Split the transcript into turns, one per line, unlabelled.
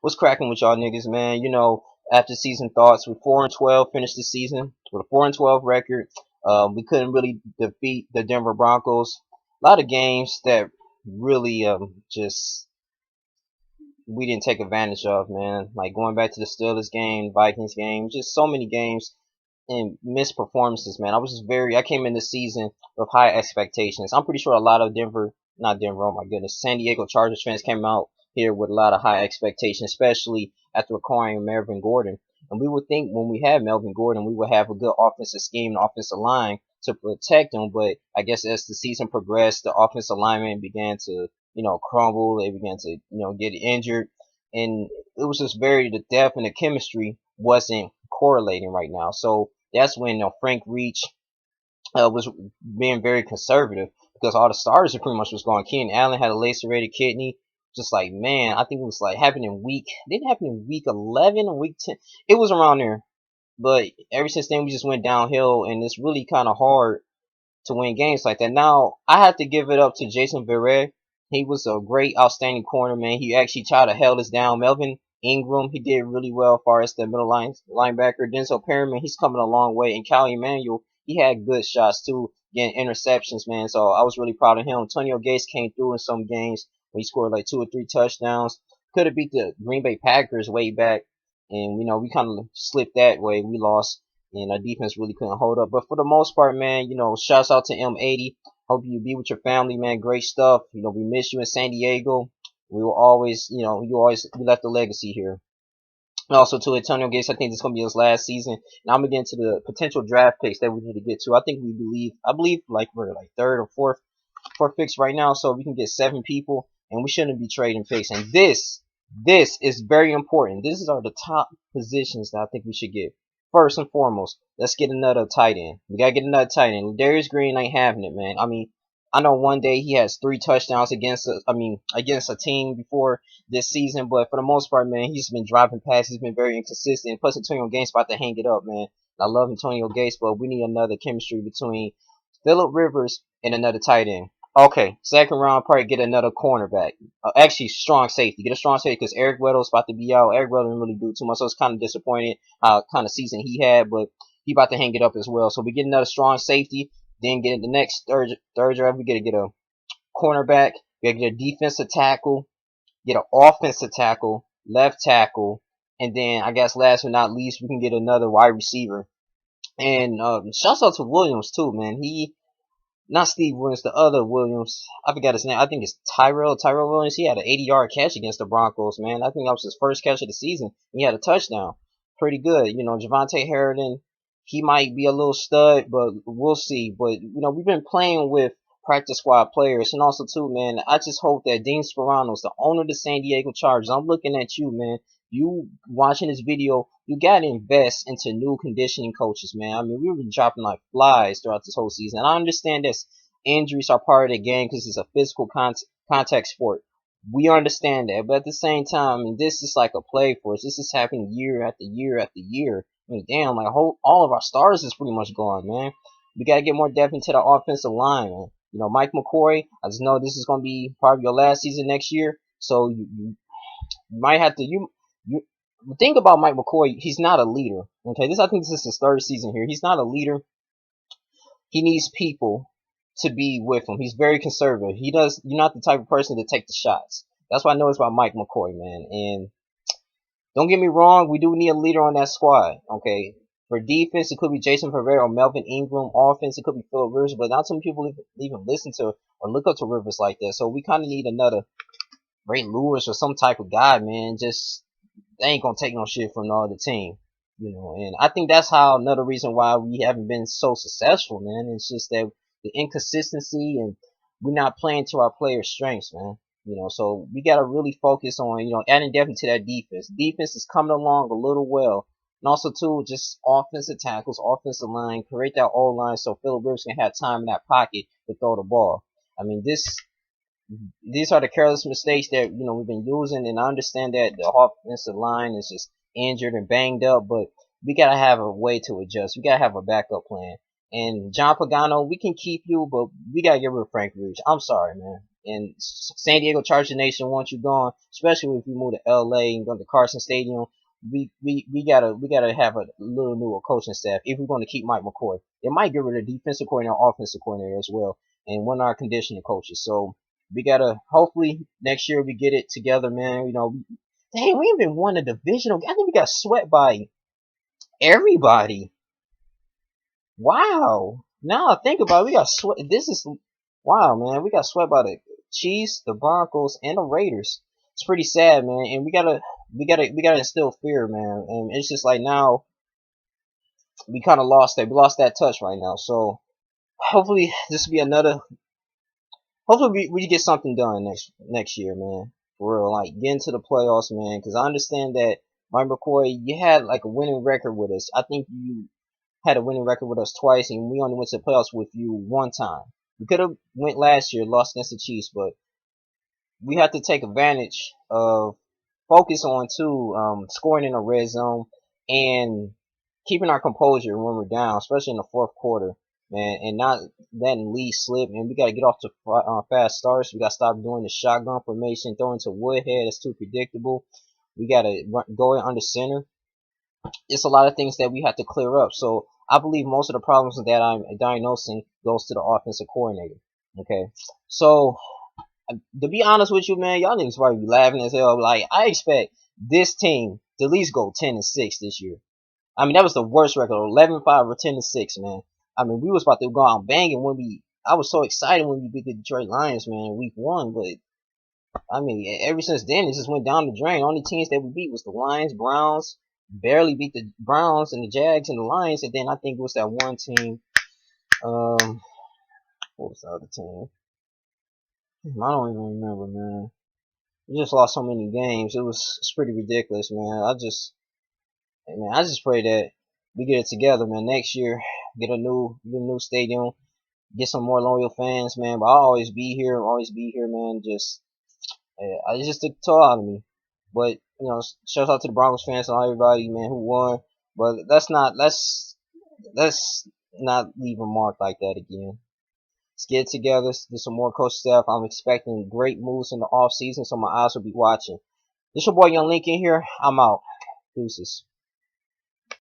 What's cracking with y'all niggas, man? After season thoughts, we're 4-12, finished the season with a 4-12 record. We couldn't really defeat the Denver Broncos. A lot of games that really just we didn't take advantage of, man. Like going back to the Steelers game, Vikings game, just so many games and missed performances, man. I came in this season with high expectations. I'm pretty sure a lot of not Denver, oh my goodness, San Diego Chargers fans came out here with a lot of high expectations, especially after acquiring Melvin Gordon. And we would think when we had Melvin Gordon, we would have a good offensive scheme and offensive line to protect him. But I guess as the season progressed, the offensive linemen began to, crumble. They began to, get injured. And it was just the depth and the chemistry wasn't correlating right now. So that's when Frank Reach was being very conservative because all the starters are pretty much was gone. Keenan Allen had a lacerated kidney. Just like, man, I think it was like happened in didn't happen in week 11 or week 10. It was around there. But ever since then, we just went downhill, and it's really kind of hard to win games like that. Now, I have to give it up to Jason Verrett. He was a great, outstanding corner, man. He actually tried to held us down. Melvin Ingram, he did really well as far as the linebacker. Denzel Perryman, he's coming a long way. And Cal Emanuel, he had good shots too, getting interceptions, man. So I was really proud of him. Antonio Gates came through in some games when he scored like 2 or 3 touchdowns. Could have beat the Green Bay Packers way back. And, we kind of slipped that way. We lost and our defense really couldn't hold up. But for the most part, man, shouts out to M80. Hope you be with your family, man. Great stuff. We miss you in San Diego. We will always, you left a legacy here. And also to Antonio Gates, I think this is gonna be his last season. And I'm gonna get into the potential draft picks that we need to get to. I believe like we're like third or fourth picks right now, so we can get 7 people, and we shouldn't be trading picks. And this is very important. These are the top positions that I think we should get. First and foremost, let's get another tight end. We gotta get another tight end. Darius Green ain't having it, man. I mean, I know one day he has 3 touchdowns against a team before this season, but for the most part, man, he's been dropping passes. He's been very inconsistent. Plus, Antonio Gates about to hang it up, man. I love Antonio Gates, but we need another chemistry between Phillip Rivers and another tight end. Okay, second round, probably get another cornerback. Actually, strong safety. Get a strong safety because Eric Weddle's about to be out. Eric Weddle didn't really do too much, so it's kind of disappointed how kind of season he had, but he about to hang it up as well. So we get another strong safety. Then get the next third draft. We gotta get a cornerback. We gotta get a defensive tackle. Get an offensive tackle, left tackle, and then I guess last but not least, we can get another wide receiver. And shouts out to Williams too, man. He not Steve Williams, the other Williams. I forgot his name. I think it's Tyrell Williams. He had an 80-yard catch against the Broncos, man. I think that was his first catch of the season. He had a touchdown. Pretty good. Javante Harridan, he might be a little stud, but we'll see. But, we've been playing with practice squad players. And also, too, man, I just hope that Dean Speranos, the owner of the San Diego Chargers, I'm looking at you, man. You watching this video, you gotta invest into new conditioning coaches, man. I mean, we were dropping like flies throughout this whole season. I understand that injuries are part of the game because it's a physical contact sport. We understand that, but at the same time, I mean, this is like a play for us. This is happening year after year after year. I mean, damn, like all of our stars is pretty much gone, man. We gotta get more depth into the offensive line, man. Mike McCoy, I just know this is gonna be probably your last season next year, so you might have to you think about Mike McCoy. He's not a leader. Okay, I think this is his third season here. He's not a leader. He needs people to be with him. He's very conservative. You're not the type of person to take the shots. That's what I know about Mike McCoy, man. And don't get me wrong, we do need a leader on that squad. Okay, for defense, it could be Jason Pereira or Melvin Ingram. Offense, it could be Phillip Rivers, but not some people even listen to or look up to Rivers like that. So we kind of need another Ray Lewis or some type of guy, man. Just they ain't gonna take no shit from the other team, And I think that's how another reason why we haven't been so successful, man. It's just that the inconsistency and we're not playing to our players' strengths, man. So we gotta really focus on adding depth to that defense. Defense is coming along a little well, and also too just offensive tackles, offensive line, create that O line so Phillip Rivers can have time in that pocket to throw the ball. I mean these are the careless mistakes that we've been using, and I understand that the offensive line is just injured and banged up, but we gotta have a way to adjust. We gotta have a backup plan. And John Pagano, we can keep you, but we gotta get rid of Frank Reich. I'm sorry, man. And San Diego Charger Nation wants you gone, especially if you move to LA and go to Carson Stadium. We gotta have a little newer coaching staff if we're going to keep Mike McCoy. It might get rid of defensive coordinator, offensive coordinator as well, and one of our conditioning coaches. So we gotta hopefully next year we get it together, man. Dang, we even won a divisional. I think we got swept by everybody. Wow. Now I think about it, we got swept. This is wow, man. We got swept by the Chiefs, the Broncos, and the Raiders. It's pretty sad, man. And we gotta instill fear, man. And it's just like now we kind of lost that. We lost that touch right now. So hopefully this will be another. Hopefully we get something done next year, man. For real, like get into the playoffs, man. Because I understand that Mike McCoy, you had like a winning record with us. I think you had a winning record with us twice, and we only went to the playoffs with you one time. We could have went last year, lost against the Chiefs, but we have to take advantage of focus on scoring in the red zone and keeping our composure when we're down, especially in the fourth quarter, man, and not letting lead slip. And we got to get off to fast starts. We got to stop doing the shotgun formation, throwing to Woodhead. That's too predictable. We got to go in under center. It's a lot of things that we have to clear up. So I believe most of the problems that I'm diagnosing goes to the offensive coordinator. Okay, so to be honest with you, man, y'all niggas probably be laughing as hell. Like I expect this team to at least go 10-6 this year. I mean that was the worst record, 11-5 or 10-6, man. I mean we was about to go out banging when I was so excited when we beat the Detroit Lions, man, week 1, but I mean, ever since then, it just went down the drain. Only teams that we beat was the Lions, Browns. Barely beat the Browns and the Jags and the Lions, and then I think it was that one team. What was the other team? I don't even remember, man. We just lost so many games. It's pretty ridiculous, man. I just pray that we get it together, man. Next year, get a new stadium, get some more loyal fans, man. But I'll always be here, man. It just took a toll out of me. But shout out to the Broncos fans and everybody, man, who won. But let's not leave a mark like that again. Let's get it together. Let's do some more coach stuff. I'm expecting great moves in the off season, so my eyes will be watching. This your boy Young Lincoln here. I'm out. Deuces.